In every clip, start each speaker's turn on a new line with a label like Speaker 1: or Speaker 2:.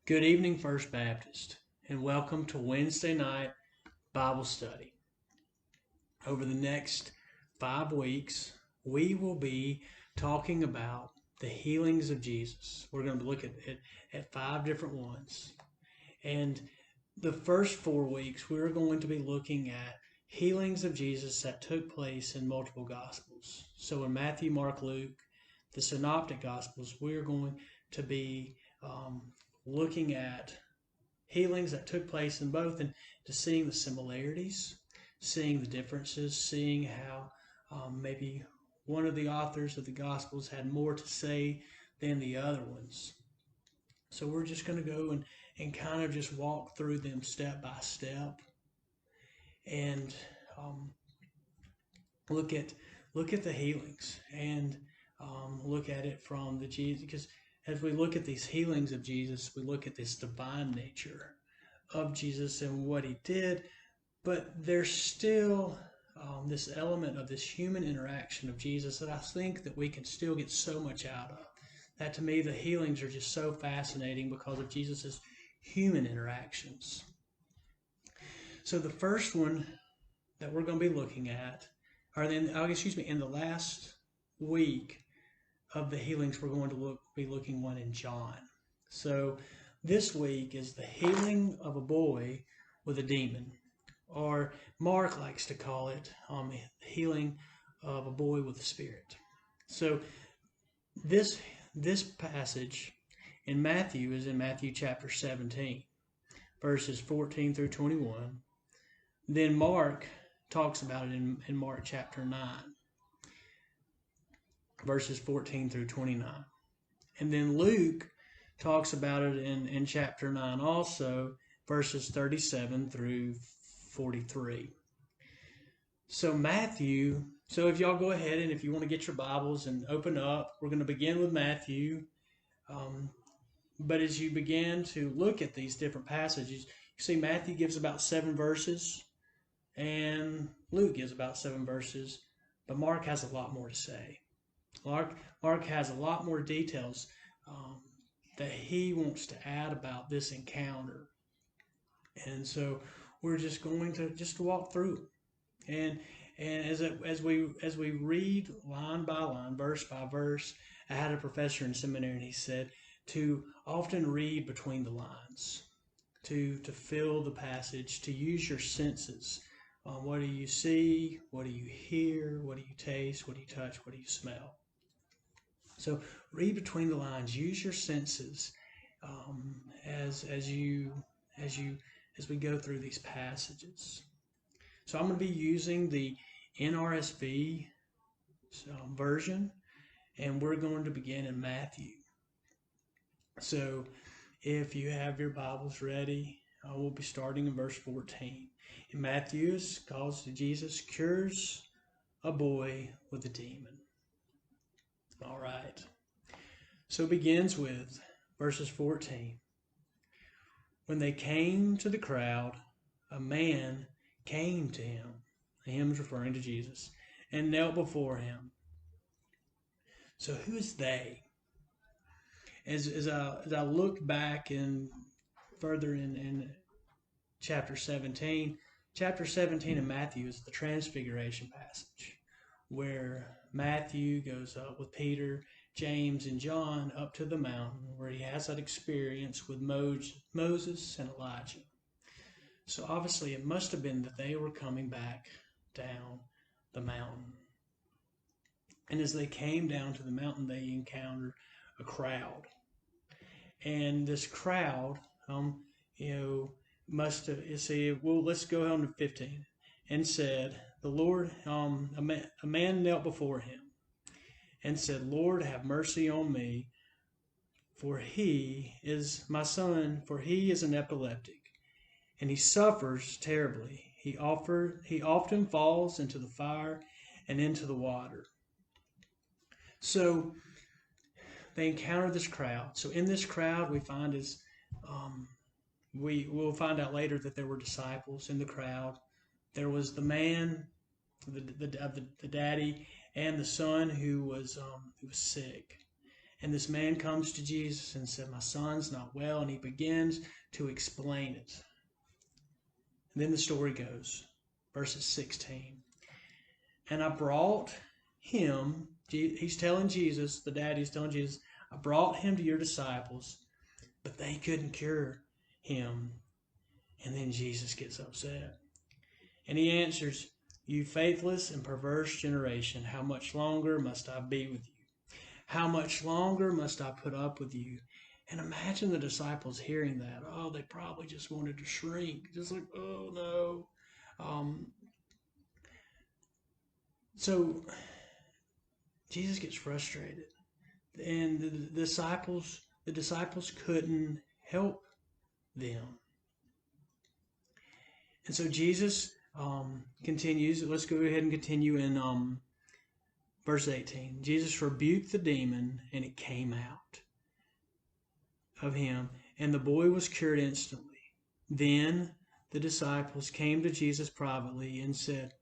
Speaker 1: Good evening, First Baptist, and welcome to Wednesday night Bible study. Over the next 5 weeks, we will be talking about the healings of Jesus. We're going to look at 5 different ones. And the first 4 weeks, we're going to be looking at healings of Jesus that took place in multiple Gospels. So in Matthew, Mark, Luke, the Synoptic Gospels, we're going to be looking at healings that took place in both, and to seeing the similarities, seeing the differences, seeing how maybe one of the authors of the Gospels had more to say than the other ones. So we're just going to go and kind of just walk through them step by step and look at the healings and look at it from the Jesus, because as we look at these healings of Jesus, we look at this divine nature of Jesus and what he did, but there's still this element of this human interaction of Jesus that I think that we can still get so much out of. That to me, the healings are just so fascinating because of Jesus's human interactions. So the first one that we're going to be looking at, in the last week of the healings, we're going to be looking one in John. So this week is the healing of a boy with a demon, or Mark likes to call it healing of a boy with a spirit. So this passage in Matthew is in Matthew chapter 17, verses 14 through 21. Then Mark talks about it in Mark chapter 9. Verses 14 through 29. And then Luke talks about it in chapter 9 also, verses 37 through 43. So if y'all go ahead and if you want to get your Bibles and open up, we're going to begin with Matthew. But as you begin to look at these different passages, you see Matthew gives about 7 verses, and Luke gives about 7 verses, but Mark has a lot more to say. Mark has a lot more details that he wants to add about this encounter, and so we're just going to walk through, and as we read line by line, verse by verse. I had a professor in seminary, and he said to often read between the lines, to fill the passage, to use your senses. What do you see? What do you hear? What do you taste? What do you touch? What do you smell? So read between the lines. Use your senses as we go through these passages. So I'm going to be using the NRSV version, and we're going to begin in Matthew. So if you have your Bibles ready, we'll be starting in verse 14. In Matthew, calls to Jesus cures a boy with a demon. All right. So it begins with verses 14. When they came to the crowd, a man came to him. Him is referring to Jesus, and knelt before him. So who is they? As I look back and further in chapter 17 in Matthew is the Transfiguration passage, where Matthew goes up with Peter, James, and John up to the mountain where he has that experience with Moses and Elijah. So obviously it must have been that they were coming back down the mountain. And as they came down to the mountain, they encountered a crowd. And this crowd, must have said, well, let's go on to 15, and said, the Lord, a man knelt before him and said, Lord, have mercy on me, for he is my son, for he is an epileptic, and he suffers terribly. He often falls into the fire and into the water. So they encounter this crowd. So in this crowd, we find we will find out later that there were disciples in the crowd. There was the man, the daddy, and the son who was sick. And this man comes to Jesus and said, my son's not well, and he begins to explain it. And then the story goes, verses 16. And I brought him, he's telling Jesus, the daddy's telling Jesus, I brought him to your disciples, but they couldn't cure him. And then Jesus gets upset. And he answers, you faithless and perverse generation, how much longer must I be with you? How much longer must I put up with you? And imagine the disciples hearing that. Oh, they probably just wanted to shrink. Just like, oh no. So Jesus gets frustrated. And the disciples couldn't help them. And so Jesus continues. Let's go ahead and continue in verse 18. Jesus rebuked the demon, and it came out of him, and the boy was cured instantly. Then the disciples came to Jesus privately and said,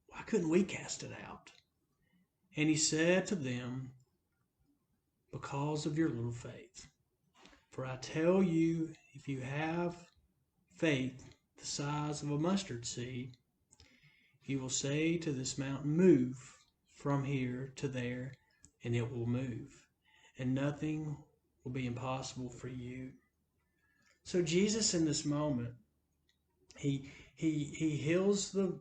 Speaker 1: why couldn't we cast it out? And he said to them, because of your little faith. For I tell you, if you have faith the size of a mustard seed, you will say to this mountain, move from here to there, and it will move, and nothing will be impossible for you. So Jesus, in this moment, he heals the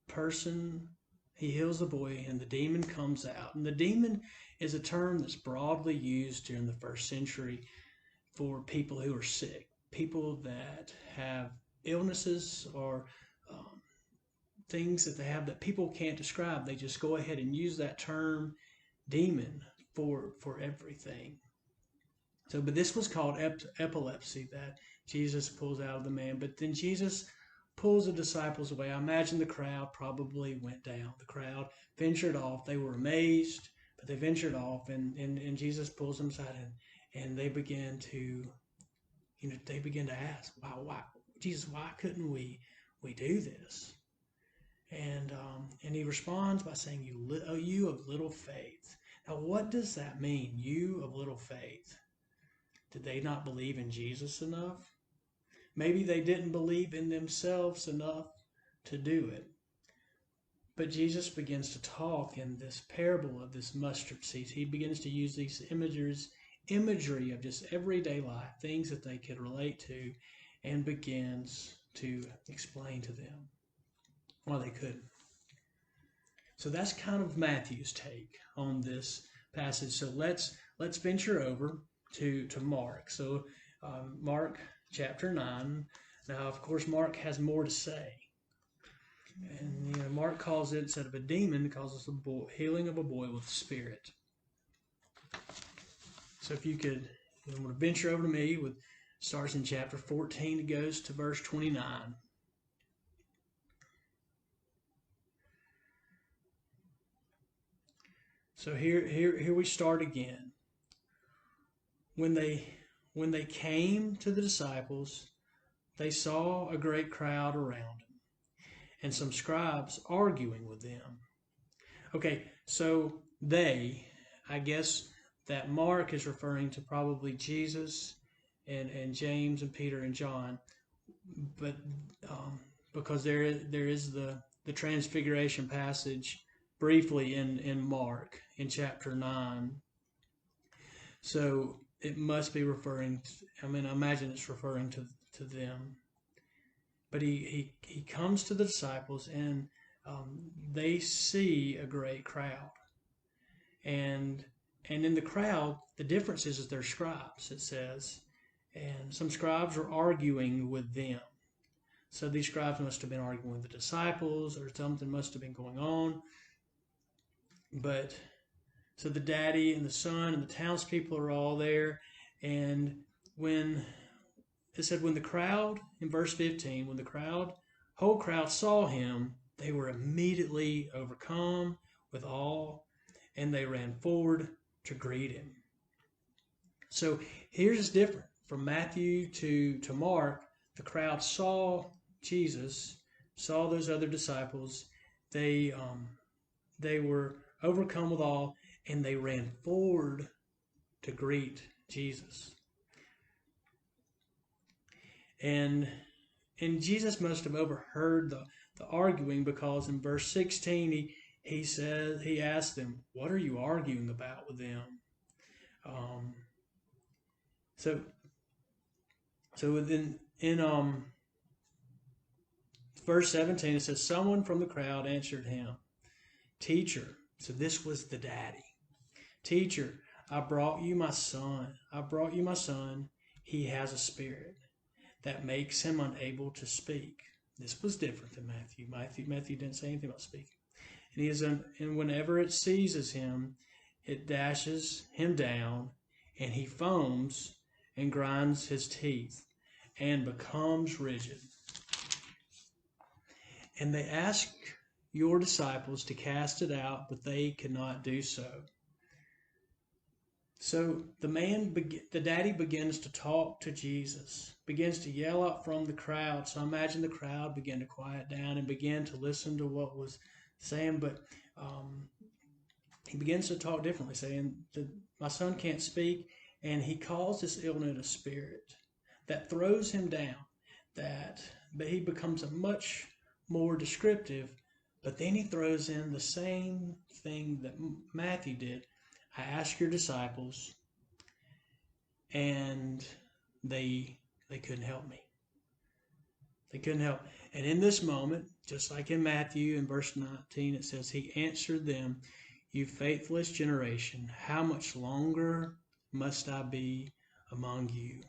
Speaker 1: person, he heals the boy, and the demon comes out. And the demon is a term that's broadly used during the first century for people who are sick, people that have illnesses or things that they have that people can't describe. They just go ahead and use that term demon for everything. So, but this was called epilepsy that Jesus pulls out of the man. But then Jesus pulls the disciples away. I imagine the crowd probably went down. The crowd ventured off. They were amazed, but they ventured off, and Jesus pulls them aside, and they begin to, they begin to ask, why, Jesus, why couldn't we do this? And he responds by saying, you of little faith. Now, what does that mean? You of little faith. Did they not believe in Jesus enough? Maybe they didn't believe in themselves enough to do it. But Jesus begins to talk in this parable of this mustard seed. He begins to use these imagery of just everyday life, things that they could relate to, and begins to explain to them why they couldn't. So that's kind of Matthew's take on this passage. So let's venture over to Mark. So Mark chapter 9. Now, of course, Mark has more to say. And Mark calls it, instead of a demon, calls it healing of a boy with a spirit. So if you could, I'm going to venture over to me. Starts in chapter 14. It goes to verse 29. So here we start again. When they came to the disciples, they saw a great crowd around them, and some scribes arguing with them. Okay, so I guess that Mark is referring to probably Jesus and James and Peter and John, but because there is the transfiguration passage briefly in Mark in chapter 9. So it must be referring to, I imagine it's referring to them. But he comes to the disciples, and they see a great crowd. And in the crowd, the difference is they're scribes, it says. And some scribes are arguing with them. So these scribes must have been arguing with the disciples, or something must have been going on. But so the daddy and the son and the townspeople are all there. And when the crowd, in verse 15, when the whole crowd saw him, they were immediately overcome with awe, and they ran forward to greet him. So here's different. From Matthew to Mark, the crowd saw Jesus, saw those other disciples. They were overcome with awe, and they ran forward to greet Jesus. And Jesus must have overheard the arguing, because in verse 16 he asked them, "What are you arguing about with them?" So within in verse 17 it says, "Someone from the crowd answered him, 'Teacher,'" so this was the daddy, "'Teacher, I brought you my son. He has a spirit that makes him unable to speak." This was different than Matthew. Matthew didn't say anything about speaking. And whenever it seizes him, it dashes him down, and he foams and grinds his teeth and becomes rigid. And they asked your disciples to cast it out, but they could not do so. So the daddy begins to talk to Jesus, begins to yell out from the crowd. So I imagine the crowd began to quiet down and began to listen to what was saying. But he begins to talk differently, saying that my son can't speak, and he calls this illness a spirit that throws him down. But he becomes a much more descriptive. But then he throws in the same thing that Matthew did. I asked your disciples, and they couldn't help me. They couldn't help. And in this moment, just like in Matthew in verse 19, it says, he answered them, "You faithless generation, how much longer must I be among you?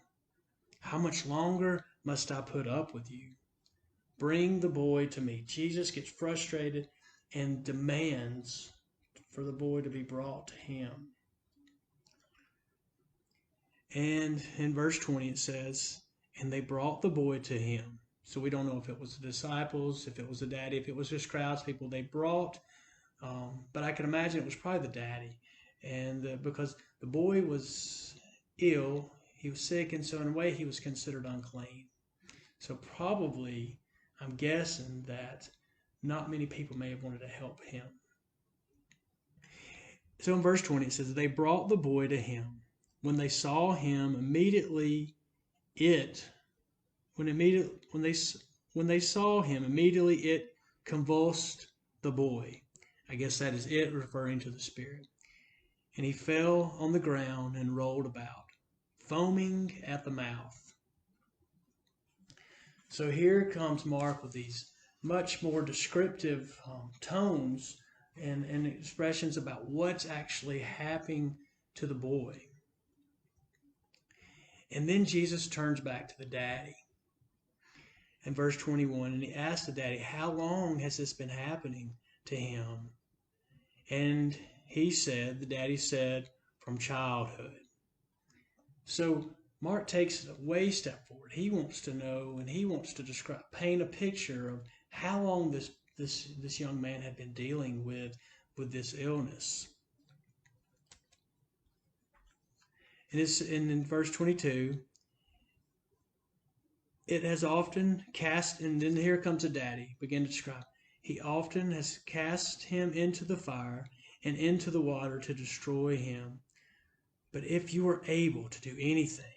Speaker 1: How much longer must I put up with you? Bring the boy to me." Jesus gets frustrated and demands for the boy to be brought to him. And in verse 20 it says, "And they brought the boy to him." So we don't know if it was the disciples, if it was the daddy, if it was just crowds, people they brought. But I can imagine it was probably the daddy. And because the boy was ill, he was sick, and so in a way he was considered unclean. So probably, I'm guessing that not many people may have wanted to help him. So in verse 20 it says, "They brought the boy to him. When they saw him, immediately it convulsed the boy." I guess that is it referring to the spirit. "And he fell on the ground and rolled about, foaming at the mouth." So here comes Mark with these much more descriptive tones and expressions about what's actually happening to the boy. And then Jesus turns back to the daddy. In verse 21, and he asked the daddy, "How long has this been happening to him?" And the daddy said, "From childhood." So Mark takes it a way step forward. He wants to know, and he wants to paint a picture of how long this young man had been dealing with this illness. And in verse 22, it has often cast, and then here comes the daddy, begin to describe. "He often has cast him into the fire and into the water to destroy him. But if you are able to do anything,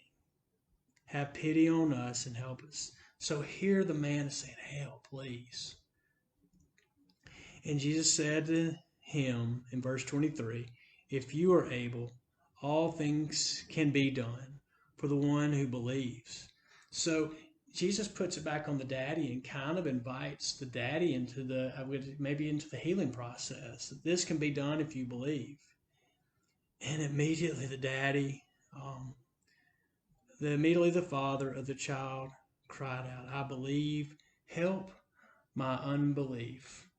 Speaker 1: have pity on us and help us." So here the man is saying, "Help, please." And Jesus said to him in verse 23, "If you are able, all things can be done for the one who believes." So Jesus puts it back on the daddy and kind of invites the daddy into the healing process. This can be done if you believe. And immediately the daddy, immediately the father of the child cried out, "I believe, help my unbelief."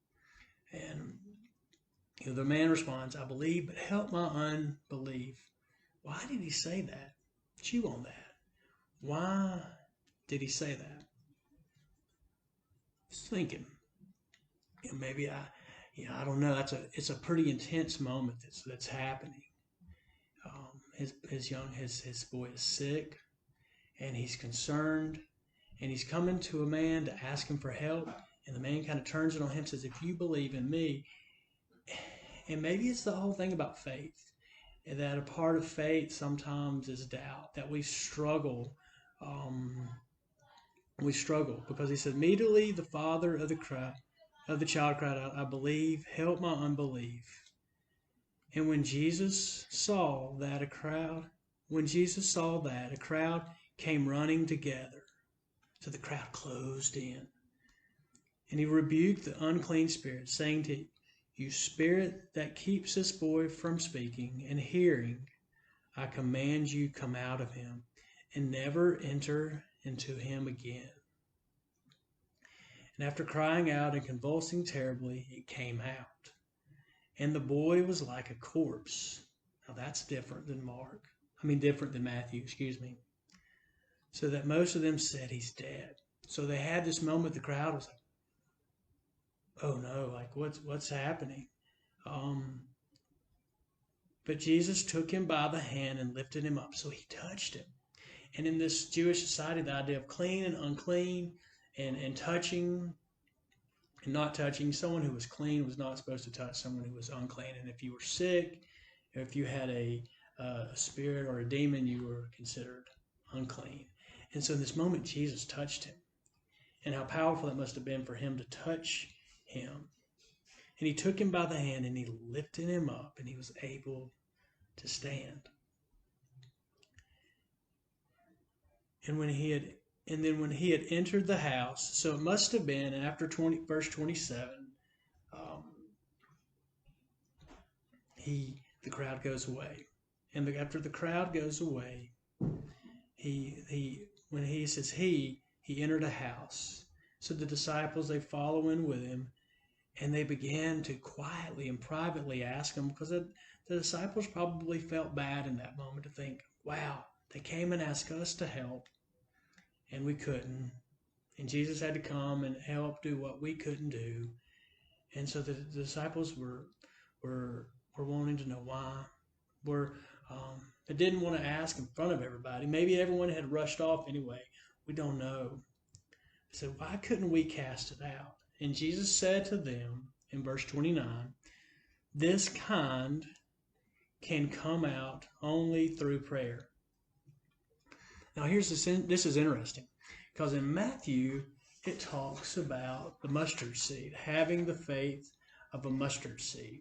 Speaker 1: And the man responds, "I believe, but help my unbelief." Why did he say that? Chew on that. Why did he say that? Just thinking, maybe I don't know. It's a pretty intense moment that's happening. His boy is sick, and he's concerned, and he's coming to a man to ask him for help, and the man kind of turns it on him, says, "If you believe in me," And maybe it's the whole thing about faith, and that a part of faith sometimes is doubt, that um, we struggle because he said, immediately the father of the child cried out, I believe, help my unbelief. And when Jesus saw that, a crowd came running together. So the crowd closed in. And he rebuked the unclean spirit, saying to you, spirit that keeps this boy from speaking and hearing, I command you, come out of him and never enter into him again. And after crying out and convulsing terribly, it came out. And the boy was like a corpse. Now that's different than Matthew, excuse me. So that most of them said he's dead. So they had this moment, the crowd was like, oh no, like what's happening? But Jesus took him by the hand and lifted him up. So he touched him. And in this Jewish society, the idea of clean and unclean and touching and not touching, someone who was clean was not supposed to touch someone who was unclean. And if you were sick, or if you had a spirit or a demon, you were considered unclean. And so in this moment, Jesus touched him. And how powerful that must have been for him to touch him. And he took him by the hand and he lifted him up, and he was able to stand. And when he had entered the house, so it must have been after verse 27, the crowd goes away. And after the crowd goes away, he entered a house. So the disciples, they follow in with him, and they began to quietly and privately ask him, because the disciples probably felt bad in that moment to think, wow, they came and asked us to help, and we couldn't. And Jesus had to come and help do what we couldn't do. And so the disciples were wanting to know why. They didn't want to ask in front of everybody. Maybe everyone had rushed off anyway. We don't know. They said, why couldn't we cast it out? And Jesus said to them in verse 29, this kind can come out only through prayer. Now this is interesting, because in Matthew, it talks about the mustard seed, having the faith of a mustard seed.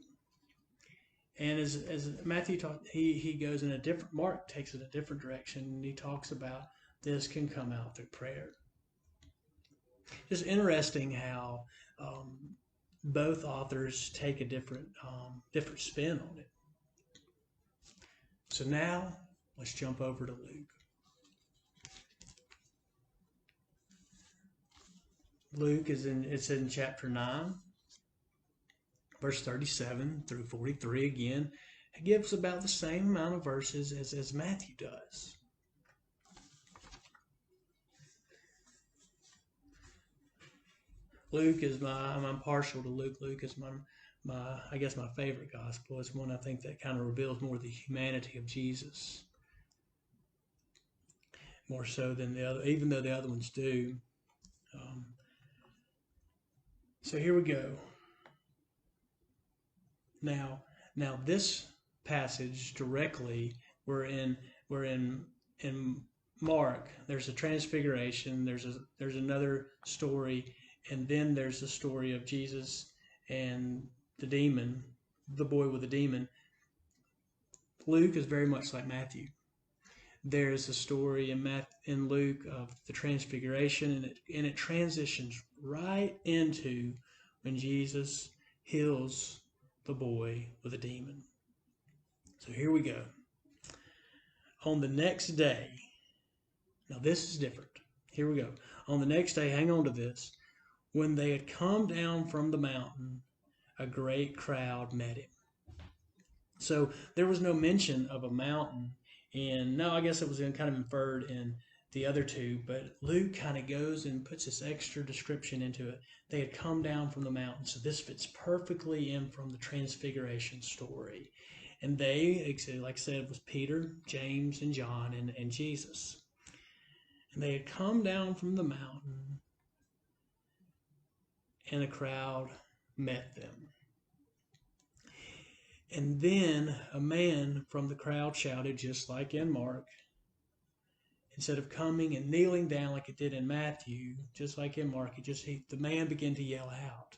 Speaker 1: And as Matthew taught, he goes in a different, Mark takes it a different direction, and he talks about this can come out through prayer. Just interesting how both authors take a different spin on it. So now let's jump over to Luke. Luke it's in chapter 9, verse 37 through 43 again. It gives about the same amount of verses as Matthew does. I'm partial to Luke. Luke is I guess my favorite gospel. It's one I think that kind of reveals more of the humanity of Jesus. More so than the other, even though the other ones do. So here we go. Now this passage directly, we're in Mark. There's a transfiguration. There's another story, and then there's the story of Jesus and the demon, the boy with the demon. Luke is very much like Matthew. There's a story in Luke of the transfiguration, and it transitions right into when Jesus heals the boy with a demon. So here we go. On the next day, now this is different. Here we go. On the next day, hang on to this. When they had come down from the mountain, a great crowd met him. So there was no mention of a mountain. And no, I guess it was kind of inferred in the other two, but Luke kind of goes and puts this extra description into it. They had come down from the mountain, so this fits perfectly in from the transfiguration story. And they, like I said, was Peter, James, and John, and Jesus. And they had come down from the mountain, and a crowd met them. And then a man from the crowd shouted, just like in Mark, instead of coming and kneeling down like it did in Matthew, just like in Mark, the man began to yell out,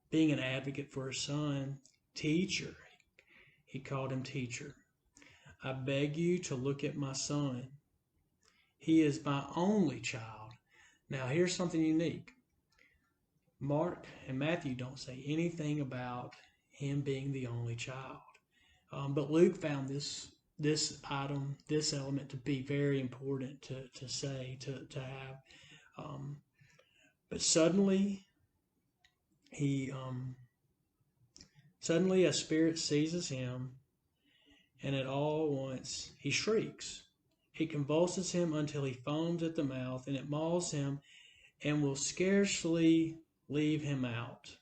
Speaker 1: being an advocate for his son, "Teacher," he called him teacher, "I beg you to look at my son. He is my only child." Now here's something unique. Mark and Matthew don't say anything about him being the only child. But Luke found this element to be very important to say, to have. But suddenly suddenly a spirit seizes him, and at all once he shrieks. It convulses him until he foams at the mouth, and it mauls him and will scarcely leave him out.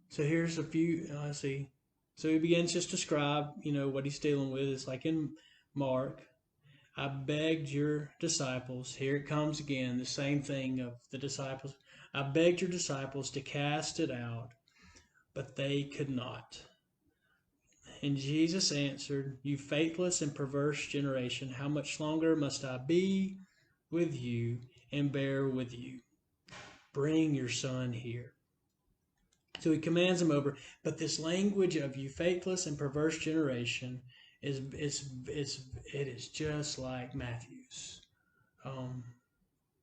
Speaker 1: So here's a few, see. So he begins just to describe, what he's dealing with. It's like in Mark, "I begged your disciples," here it comes again, the same thing of the disciples. "I begged your disciples to cast it out, but they could not." And Jesus answered, "You faithless and perverse generation, how much longer must I be with you and bear with you? Bring your son here." So he commands them over. But this language of "you faithless and perverse generation" it is just like Matthew's.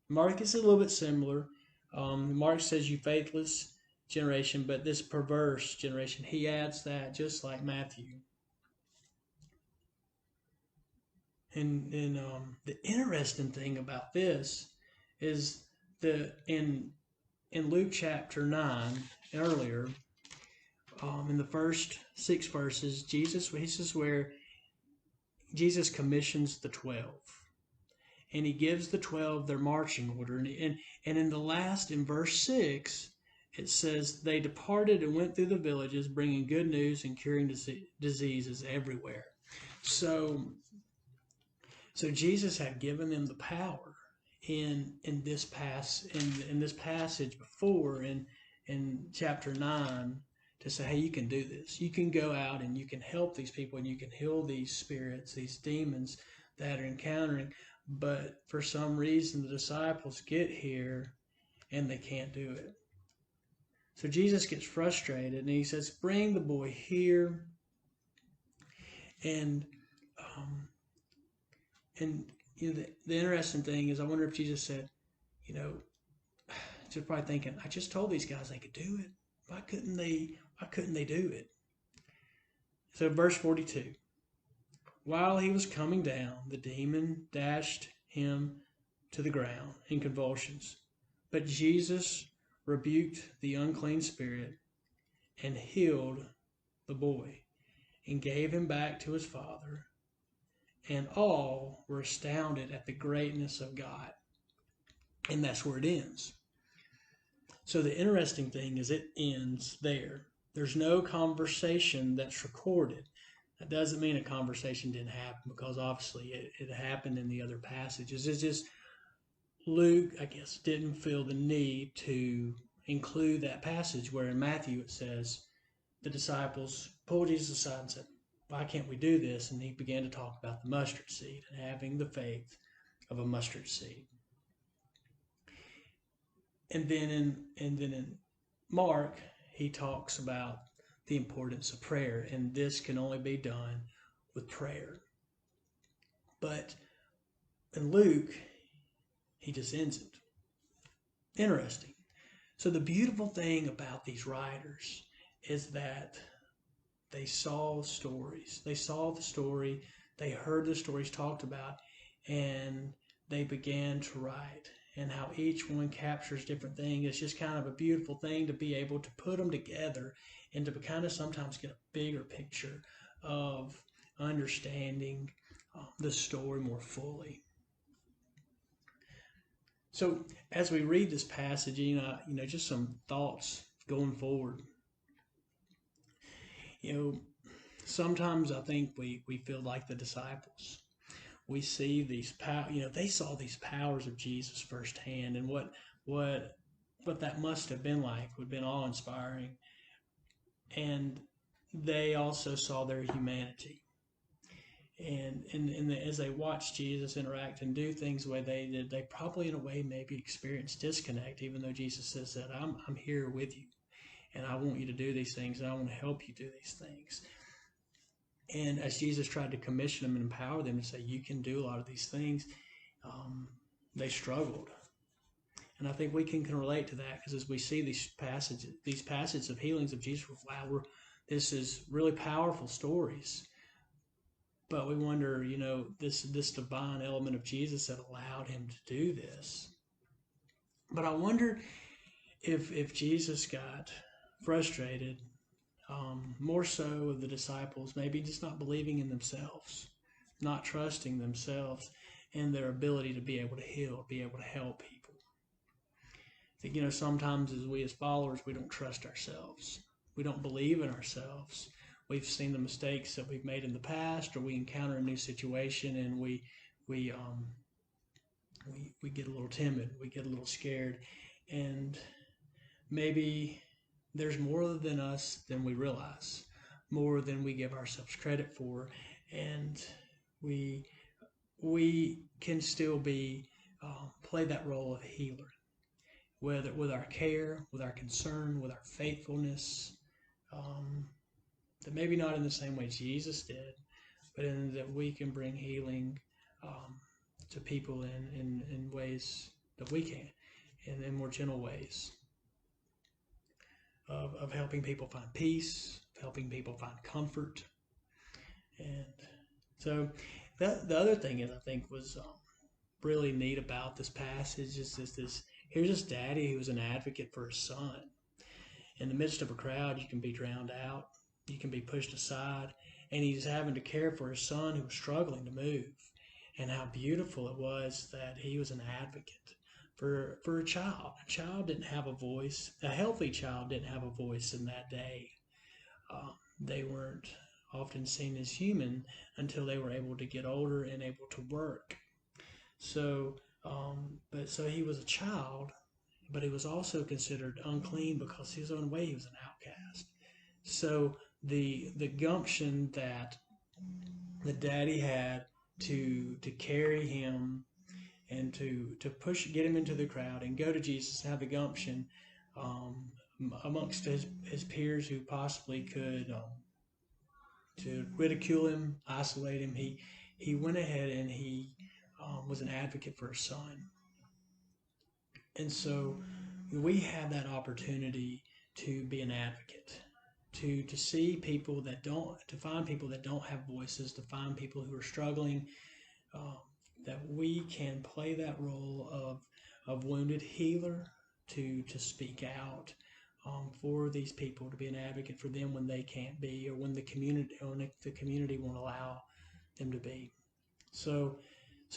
Speaker 1: Mark is a little bit similar. Mark says "you faithless generation," but this perverse generation, he adds that just like Matthew. And the interesting thing about this is in Luke chapter 9 earlier, in the first 6 verses, this is where Jesus commissions the 12. And he gives the 12 their marching order. And in verse 6, it says, "They departed and went through the villages, bringing good news and curing diseases everywhere." So Jesus had given them the power in this passage before in chapter 9 to say, "Hey, you can do this. You can go out and you can help these people and you can heal these spirits, these demons that are encountering." But for some reason, the disciples get here and they can't do it. So Jesus gets frustrated and he says, "Bring the boy here." And the interesting thing is, I wonder if Jesus said, just probably thinking, "I just told these guys they could do it. Why couldn't they do it?" So verse 42. "While he was coming down, the demon dashed him to the ground in convulsions. But Jesus rebuked the unclean spirit and healed the boy and gave him back to his father. And all were astounded at the greatness of God." And that's where it ends. So the interesting thing is it ends there. There's no conversation that's recorded. That doesn't mean a conversation didn't happen, because obviously it happened in the other passages. It's just Luke, I guess, didn't feel the need to include that passage where in Matthew it says the disciples pulled Jesus aside and said, "Why can't we do this?" And he began to talk about the mustard seed and having the faith of a mustard seed. And then in Mark, he talks about the importance of prayer, and this can only be done with prayer. But in Luke, he just ends it. Interesting. So the beautiful thing about these writers is that they saw stories. They saw the story, they heard the stories talked about, and they began to write. And how each one captures different things. It's just kind of a beautiful thing to be able to put them together and to kind of sometimes get a bigger picture of understanding the story more fully. So as we read this passage, just some thoughts going forward. Sometimes I think we feel like the disciples. We see these they saw these powers of Jesus firsthand, and what that must have been like would have been awe-inspiring. and they also saw their humanity. And as they watched Jesus interact and do things the way they did, they probably in a way maybe experienced disconnect, even though Jesus says that I'm here with you and I want you to do these things and I want to help you do these things. And as Jesus tried to commission them and empower them to say, you can do a lot of these things, they struggled. And I think we can relate to that, because as we see these passages of healings of Jesus, wow, this is really powerful stories. But we wonder, this divine element of Jesus that allowed him to do this. But I wonder if Jesus got frustrated, more so of the disciples, maybe just not believing in themselves, not trusting themselves and their ability to be able to heal, be able to help people. I think, sometimes as followers, we don't trust ourselves. We don't believe in ourselves. We've seen the mistakes that we've made in the past, or we encounter a new situation and we get a little timid, we get a little scared, and maybe there's more than us than we realize, more than we give ourselves credit for, and we can still play that role of healer, whether with our care, with our concern, with our faithfulness. That maybe not in the same way Jesus did, but in that we can bring healing to people in ways that we can, and in more gentle ways of helping people find peace, of helping people find comfort. And so the other thing is, I think, was really neat about this passage is here's this daddy who was an advocate for his son. In the midst of a crowd, you can be drowned out. You can be pushed aside, and he's having to care for his son who was struggling to move. And how beautiful it was that he was an advocate for a child. A child didn't have a voice. A healthy child didn't have a voice in that day. They weren't often seen as human until they were able to get older and able to work. So he was a child, but he was also considered unclean because his own way he was an outcast. So the gumption that the daddy had to carry him and to get him into the crowd and go to Jesus and have the gumption amongst his peers who possibly could to ridicule him, isolate him, he went ahead and he was an advocate for his son. And so we have that opportunity to be an advocate, to see people to find people that don't have voices, to find people who are struggling, that we can play that role of wounded healer, to speak out for these people, to be an advocate for them when they can't be, or when the community won't allow them to be. So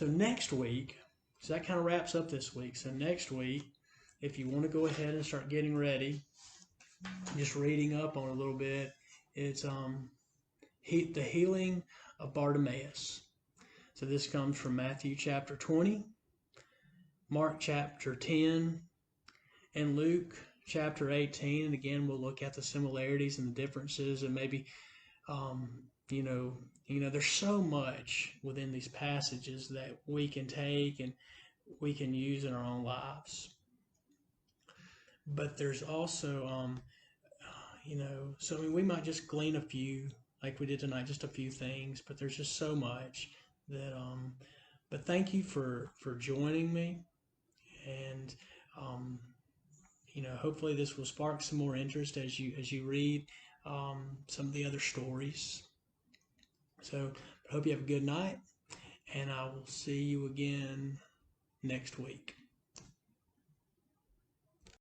Speaker 1: next week, so that kind of wraps up this week. So next week, if you want to go ahead and start getting ready, just reading up on it a little bit, it's the healing of Bartimaeus. So this comes from Matthew chapter 20, Mark chapter 10, and Luke chapter 18. And again, we'll look at the similarities and the differences, and maybe there's so much within these passages that we can take and we can use in our own lives. But there's also, we might just glean a few, like we did tonight, just a few things, but there's just so much that, but thank you for joining me. And, hopefully this will spark some more interest as you read some of the other stories. So I hope you have a good night, and I will see you again next week.